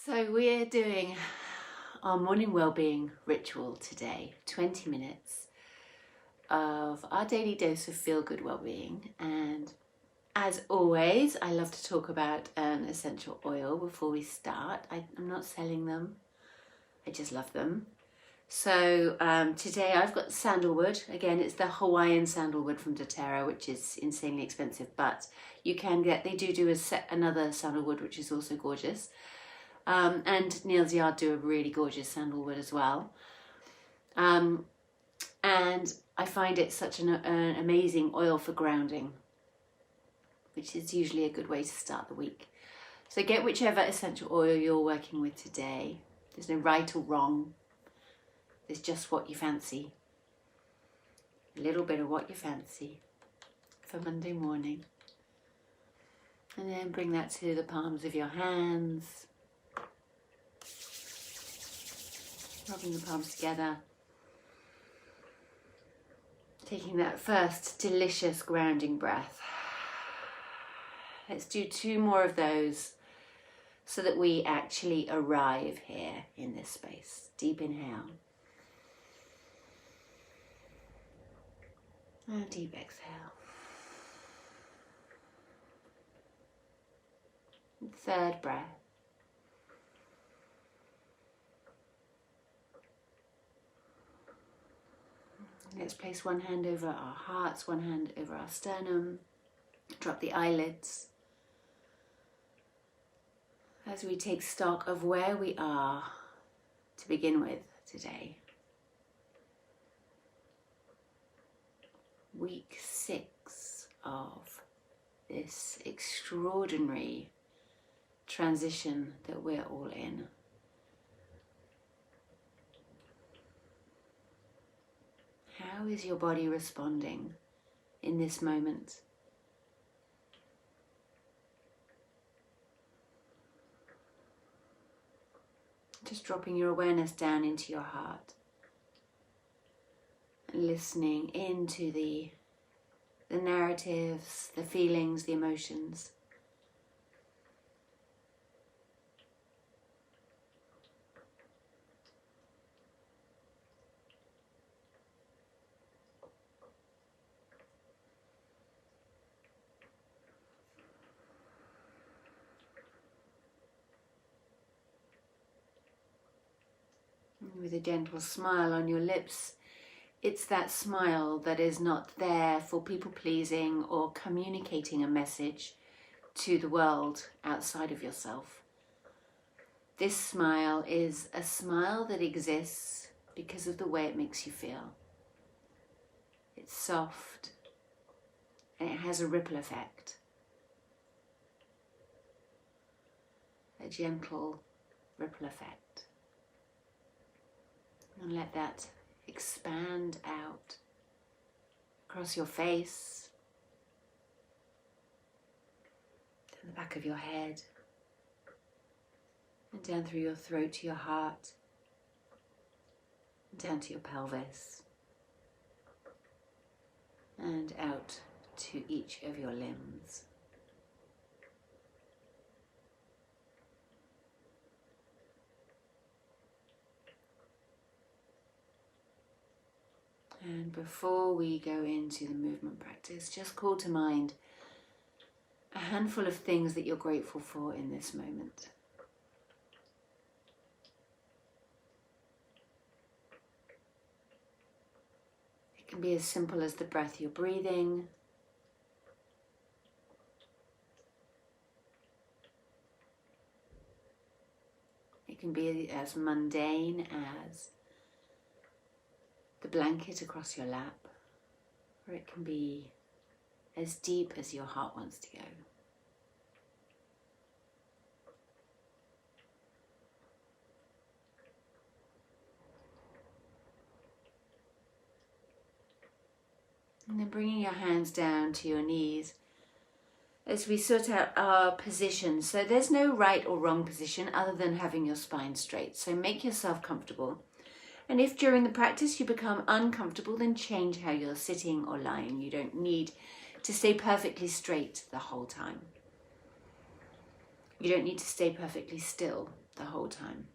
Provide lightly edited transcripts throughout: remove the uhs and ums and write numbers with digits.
So we're doing our morning wellbeing ritual today, 20 minutes of our daily dose of feel-good wellbeing. And as always, I love to talk about an essential oil before we start. I'm not selling them, I just love them. So today I've got sandalwood. Again, it's the Hawaiian sandalwood from doTERRA, which is insanely expensive, but you can get, they do another sandalwood, which is also gorgeous. And Neil's Yard do a really gorgeous sandalwood as well. And I find it such an amazing oil for grounding, which is usually a good way to start the week. So get whichever essential oil you're working with today. There's no right or wrong. There's just what you fancy. A little bit of what you fancy for Monday morning. And then bring that to the palms of your hands. Rubbing the palms together. Taking that first delicious grounding breath. Let's do 2 more of those so that we actually arrive here in this space. Deep inhale. And deep exhale. And 3rd breath. Let's place one hand over our hearts, one hand over our sternum. Drop the eyelids. As we take stock of where we are to begin with today. Week 6 of this extraordinary transition that we're all in. How is your body responding in this moment? Just dropping your awareness down into your heart and listening into the narratives, the feelings, the emotions. With a gentle smile on your lips, it's that smile that is not there for people-pleasing or communicating a message to the world outside of yourself. This smile is a smile that exists because of the way it makes you feel. It's soft and it has a ripple effect. A gentle ripple effect. And let that expand out across your face, to the back of your head, and down through your throat to your heart, and down to your pelvis, and out to each of your limbs. And before we go into the movement practice, just call to mind a handful of things that you're grateful for in this moment. It can be as simple as the breath you're breathing. It can be as mundane as the blanket across your lap, or it can be as deep as your heart wants to go. And then bringing your hands down to your knees as we sort out our position. So there's no right or wrong position other than having your spine straight. So make yourself comfortable. And if during the practice you become uncomfortable, then change how you're sitting or lying. You don't need to stay perfectly straight the whole time. You don't need to stay perfectly still the whole time.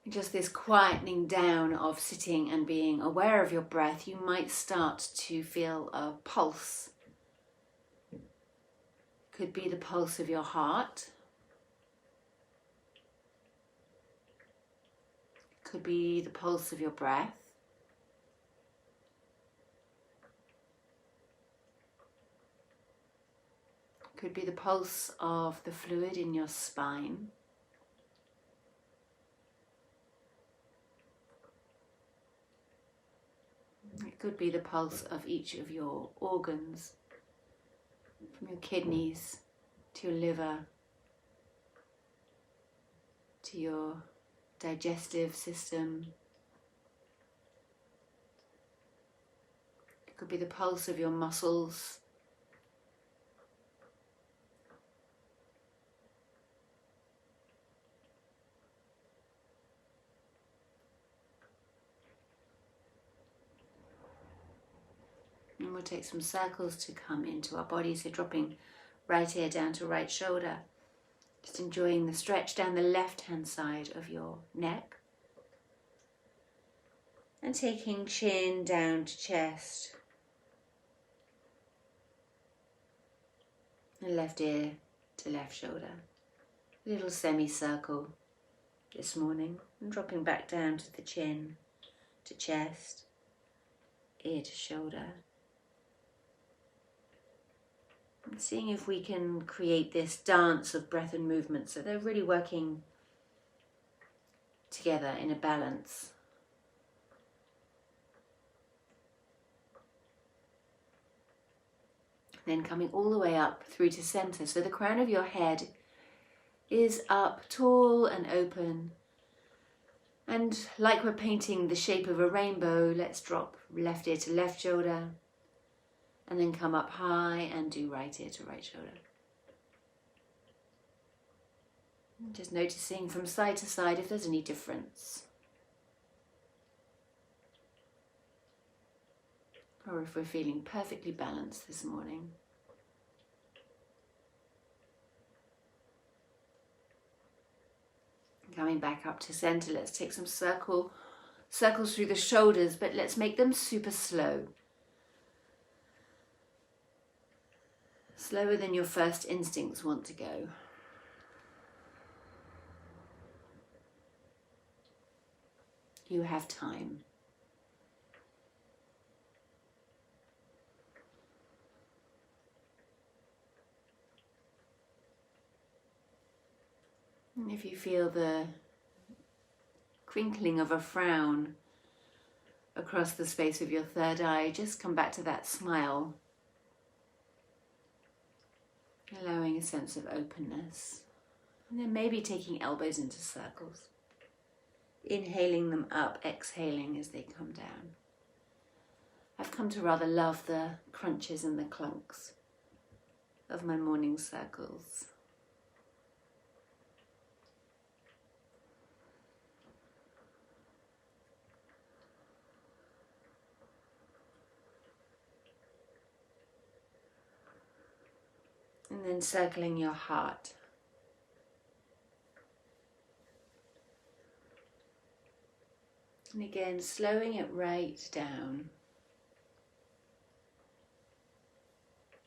Just this quietening down of sitting and being aware of your breath, you might start to feel a pulse. Could be the pulse of your heart. Could be the pulse of your breath. Could be the pulse of the fluid in your spine. It could be the pulse of each of your organs, from your kidneys to your liver, to your digestive system. It could be the pulse of your muscles. And we'll take some circles to come into our body, so dropping right ear down to right shoulder. Just enjoying the stretch down the left-hand side of your neck. And taking chin down to chest. And left ear to left shoulder. A little semicircle this morning. And dropping back down to the chin, to chest, ear to shoulder. And seeing if we can create this dance of breath and movement so they're really working together in a balance. Then coming all the way up through to center. So the crown of your head is up, tall and open. And like we're painting the shape of a rainbow, let's drop left ear to left shoulder. And then come up high and do right ear to right shoulder. Just noticing from side to side if there's any difference. Or if we're feeling perfectly balanced this morning. Coming back up to center, let's take some circles through the shoulders, but let's make them super slow. Slower than your first instincts want to go. You have time. And if you feel the crinkling of a frown across the space of your third eye, just come back to that smile. Allowing a sense of openness. And then maybe taking elbows into circles. Inhaling them up, exhaling as they come down. I've come to rather love the crunches and the clunks of my morning circles. And then circling your heart. And again, slowing it right down.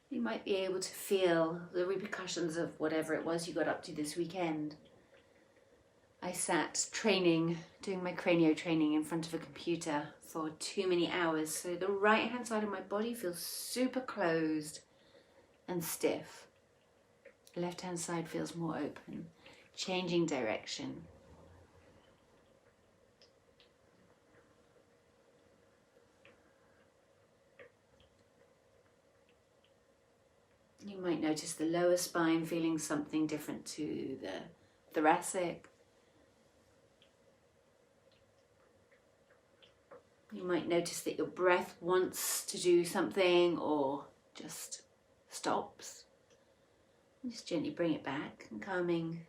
You might be able to feel the repercussions of whatever it was you got up to this weekend. I sat doing my cranio training in front of a computer for too many hours. So the right hand side of my body feels super closed and stiff. The left hand side feels more open, changing direction. You might notice the lower spine feeling something different to the thoracic. You might notice that your breath wants to do something or just stops. Just gently bring it back and coming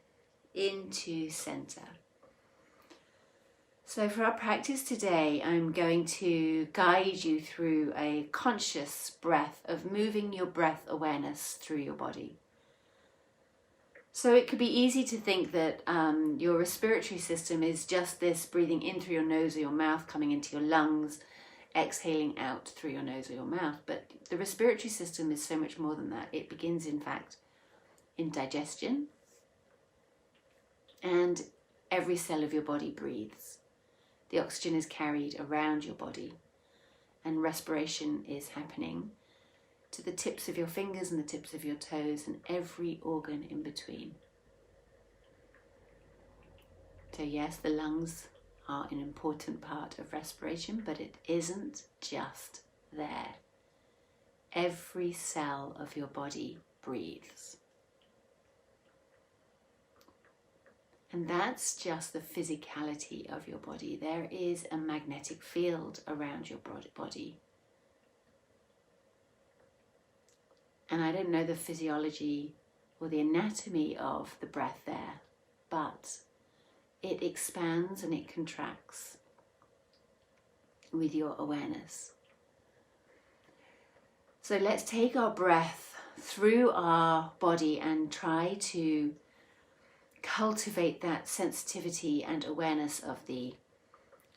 into center. So for our practice today, I'm going to guide you through a conscious breath of moving your breath awareness through your body. So it could be easy to think that your respiratory system is just this breathing in through your nose or your mouth, coming into your lungs, exhaling out through your nose or your mouth. But the respiratory system is so much more than that. It begins, in fact, in digestion, and every cell of your body breathes. The oxygen is carried around your body, and respiration is happening to the tips of your fingers and the tips of your toes and every organ in between. So yes, the lungs are an important part of respiration, but it isn't just there. Every cell of your body breathes. And that's just the physicality of your body. There is a magnetic field around your body. And I don't know the physiology or the anatomy of the breath there, but it expands and it contracts with your awareness. So let's take our breath through our body and try to cultivate that sensitivity and awareness of the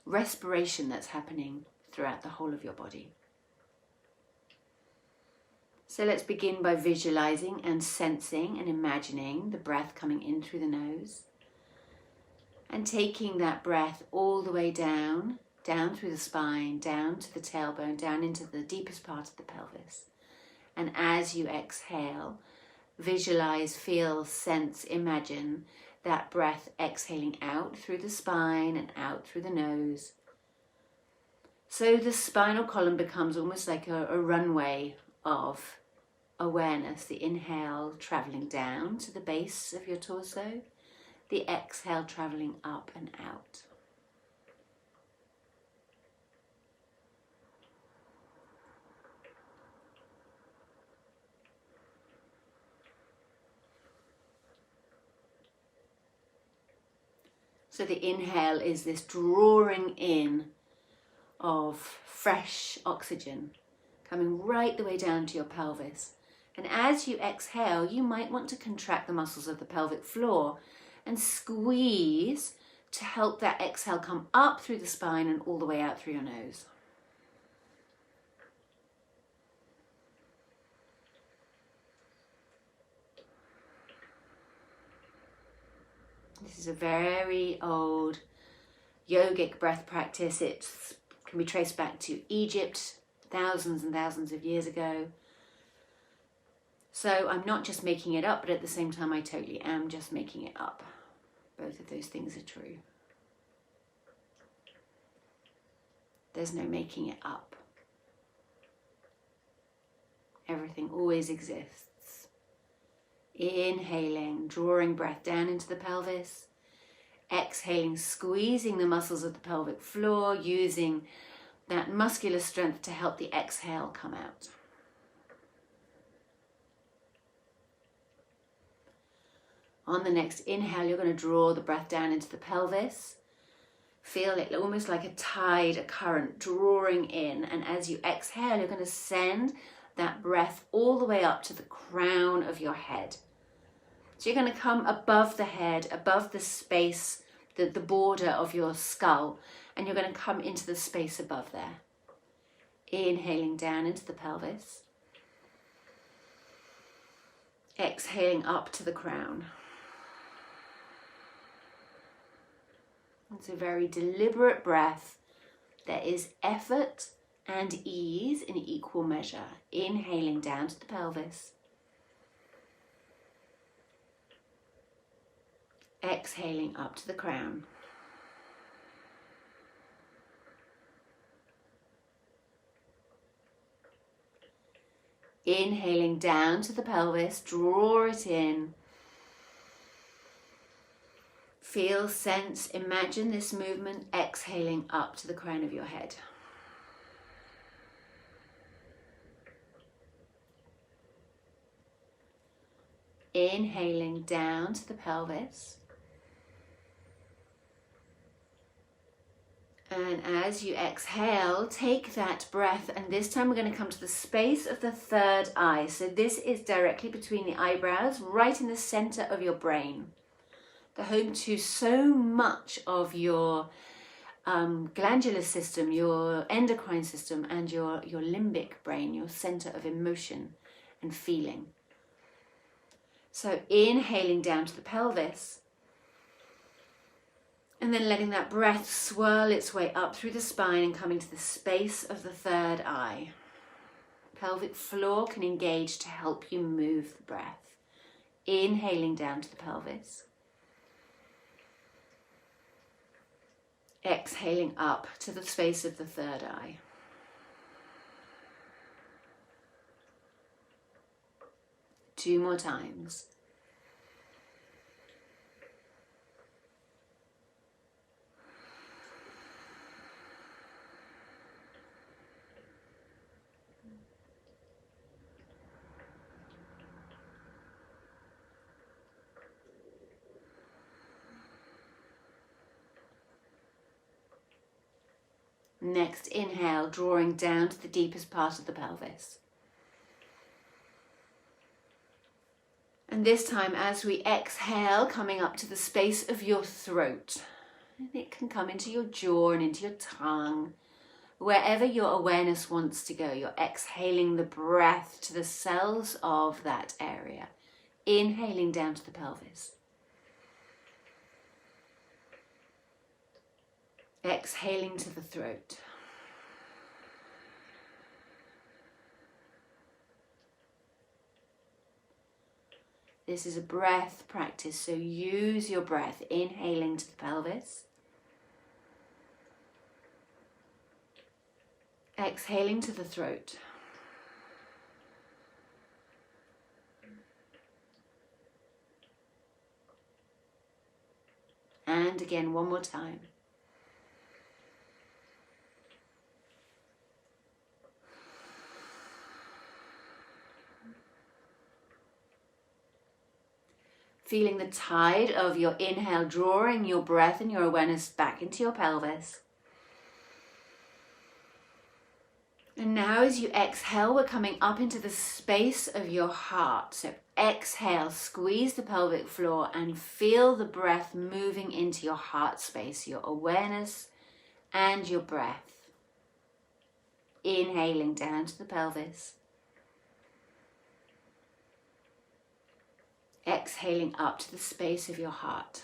respiration that's happening throughout the whole of your body. So let's begin by visualizing and sensing and imagining the breath coming in through the nose and taking that breath all the way down through the spine, down to the tailbone, down into the deepest part of the pelvis. And as you exhale, visualize, feel, sense, imagine that breath exhaling out through the spine and out through the nose. So the spinal column becomes almost like a runway of awareness. The inhale traveling down to the base of your torso, the exhale traveling up and out. So the inhale is this drawing in of fresh oxygen coming right the way down to your pelvis. And as you exhale, you might want to contract the muscles of the pelvic floor and squeeze to help that exhale come up through the spine and all the way out through your nose. This is a very old yogic breath practice. It can be traced back to Egypt thousands and thousands of years ago. So I'm not just making it up, but at the same time I totally am just making it up. Both of those things are true. There's no making it up. Everything always exists. Inhaling, drawing breath down into the pelvis. Exhaling, squeezing the muscles of the pelvic floor, using that muscular strength to help the exhale come out. On the next inhale, you're going to draw the breath down into the pelvis. Feel it almost like a tide, a current drawing in. And as you exhale, you're going to send that breath all the way up to the crown of your head. So you're going to come above the head, above the space, the border of your skull, and you're going to come into the space above there. Inhaling down into the pelvis. Exhaling up to the crown. It's a very deliberate breath. There is effort and ease in equal measure. Inhaling down to the pelvis. Exhaling up to the crown. Inhaling down to the pelvis, draw it in. Feel, sense, imagine this movement, exhaling up to the crown of your head. Inhaling down to the pelvis. And as you exhale, take that breath, and this time we're going to come to the space of the third eye. So this is directly between the eyebrows, right in the center of your brain. The home to so much of your glandular system, your endocrine system, and your limbic brain, your center of emotion and feeling. So inhaling down to the pelvis, and then letting that breath swirl its way up through the spine and coming to the space of the third eye. Pelvic floor can engage to help you move the breath. Inhaling down to the pelvis. Exhaling up to the space of the third eye. Two more times. Next, inhale, drawing down to the deepest part of the pelvis. And this time, as we exhale, coming up to the space of your throat. And it can come into your jaw and into your tongue. Wherever your awareness wants to go, you're exhaling the breath to the cells of that area. Inhaling down to the pelvis. Exhaling to the throat. This is a breath practice, so use your breath. Inhaling to the pelvis. Exhaling to the throat. And again, one more time. Feeling the tide of your inhale, drawing your breath and your awareness back into your pelvis. And now as you exhale, we're coming up into the space of your heart. So exhale, squeeze the pelvic floor and feel the breath moving into your heart space, your awareness and your breath. Inhaling down to the pelvis. Exhaling up to the space of your heart.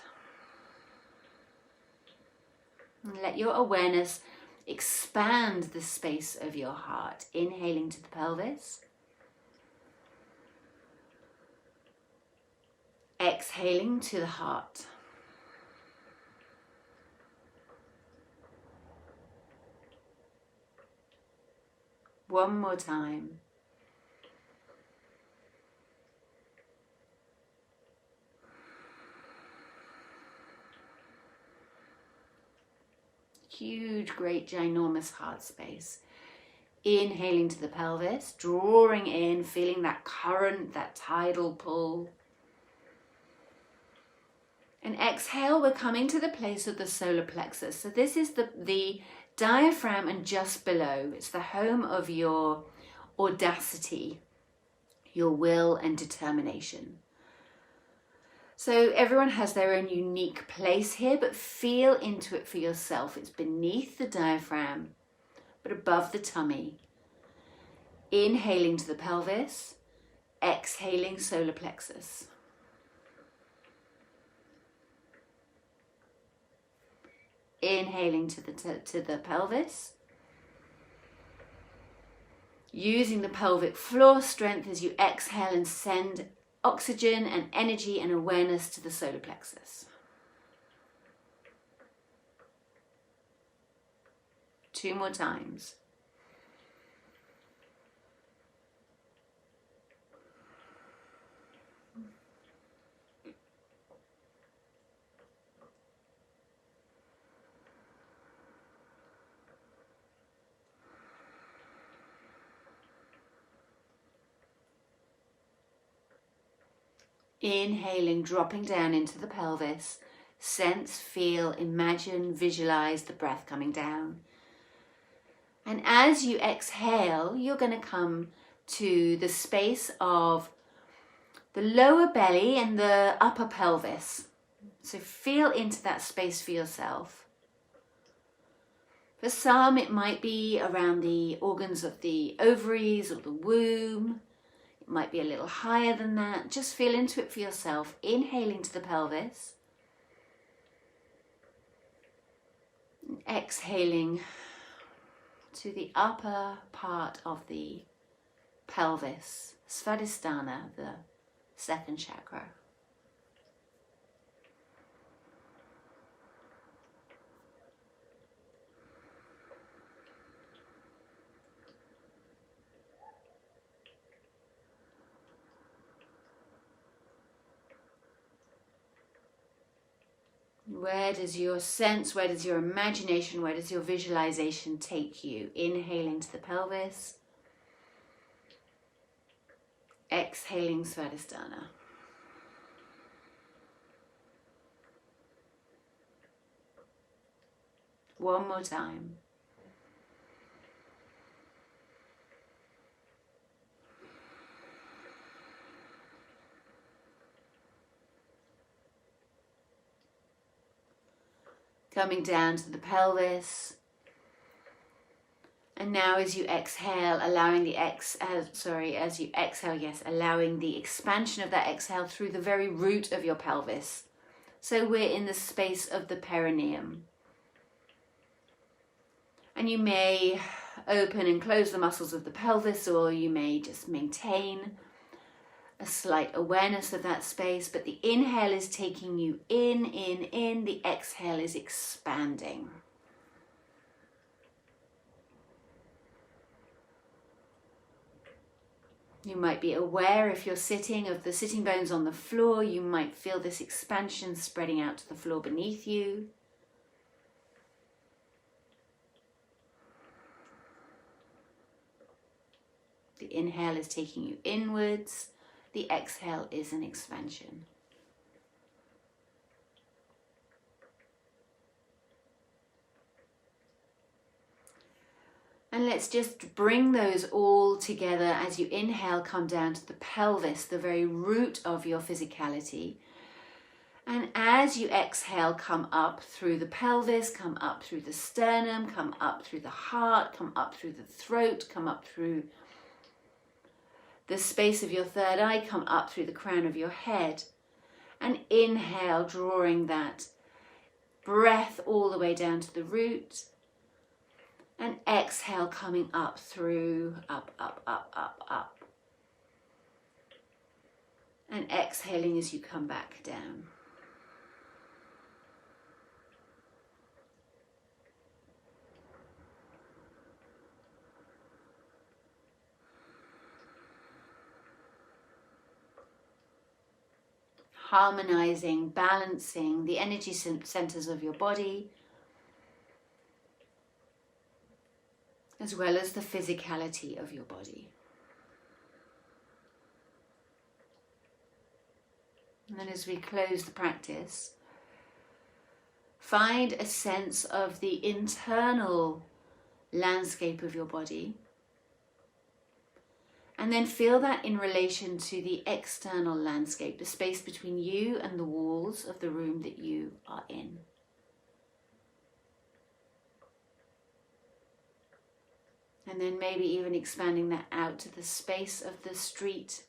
And let your awareness expand the space of your heart. Inhaling to the pelvis. Exhaling to the heart. One more time. Huge, great, ginormous heart space. Inhaling to the pelvis, drawing in, feeling that current, that tidal pull. And exhale, we're coming to the place of the solar plexus. So this is the diaphragm and just below. It's the home of your audacity, your will and determination. So everyone has their own unique place here, but feel into it for yourself. It's beneath the diaphragm, but above the tummy. Inhaling to the pelvis, exhaling solar plexus. Inhaling to the pelvis. Using the pelvic floor strength as you exhale and send oxygen and energy and awareness to the solar plexus. Two more times. Inhaling, dropping down into the pelvis, sense, feel, imagine, visualize the breath coming down. And as you exhale, you're going to come to the space of the lower belly and the upper pelvis. So feel into that space for yourself. For some, it might be around the organs of the ovaries or the womb. It might be a little higher than that. Just feel into it for yourself. Inhaling to the pelvis. And exhaling to the upper part of the pelvis, Svadhisthana, the second chakra. Where does your sense, where does your imagination, where does your visualization take you? Inhaling to the pelvis. Exhaling Svadhisthana. One more time. Coming down to the pelvis. And now as you exhale, allowing the allowing the expansion of that exhale through the very root of your pelvis. So we're in the space of the perineum. And you may open and close the muscles of the pelvis, or you may just maintain a slight awareness of that space, but the inhale is taking you in, the exhale is expanding. You might be aware, if you're sitting, of the sitting bones on the floor. You might feel this expansion spreading out to the floor beneath you. The inhale is taking you inwards. The exhale is an expansion. And let's just bring those all together. As you inhale, come down to the pelvis, the very root of your physicality. And as you exhale, come up through the pelvis, come up through the sternum, come up through the heart, come up through the throat, come up through the space of your third eye, come up through the crown of your head. And inhale, drawing that breath all the way down to the root. And exhale, coming up through, up. And exhaling as you come back down. Harmonizing, balancing the energy centers of your body, as well as the physicality of your body. And then as we close the practice, find a sense of the internal landscape of your body. And then feel that in relation to the external landscape, the space between you and the walls of the room that you are in. And then maybe even expanding that out to the space of the street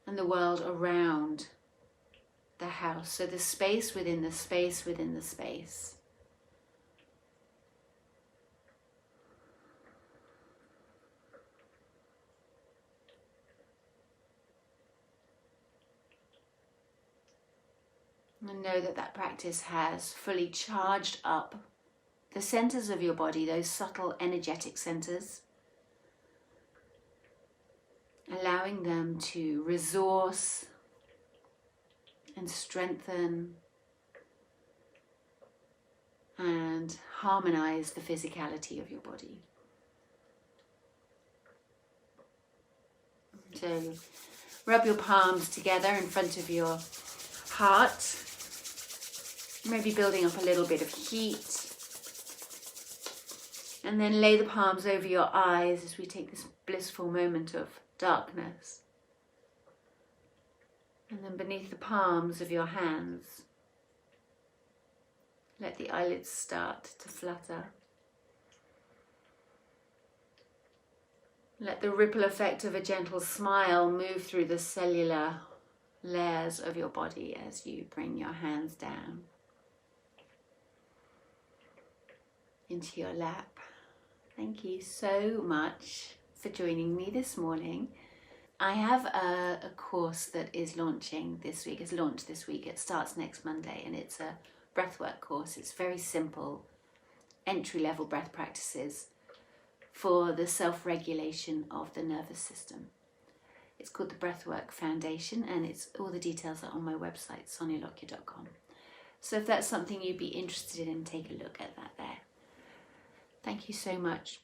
and the world around the house. So the space within the space within the space. And know that that practice has fully charged up the centers of your body, those subtle energetic centers, allowing them to resource and strengthen and harmonize the physicality of your body. So rub your palms together in front of your heart. maybe building up a little bit of heat. And then lay the palms over your eyes as we take this blissful moment of darkness. And then beneath the palms of your hands, let the eyelids start to flutter. Let the ripple effect of a gentle smile move through the cellular layers of your body as you bring your hands down into your lap. Thank you so much for joining me this morning. I have a course that is launching this week. It's launched this week. It starts next Monday, and it's a breathwork course. It's very simple, entry-level breath practices for the self-regulation of the nervous system. It's called the Breathwork Foundation, and all the details are on my website, sonialockyer.com. So if that's something you'd be interested in, take a look at that there. Thank you so much.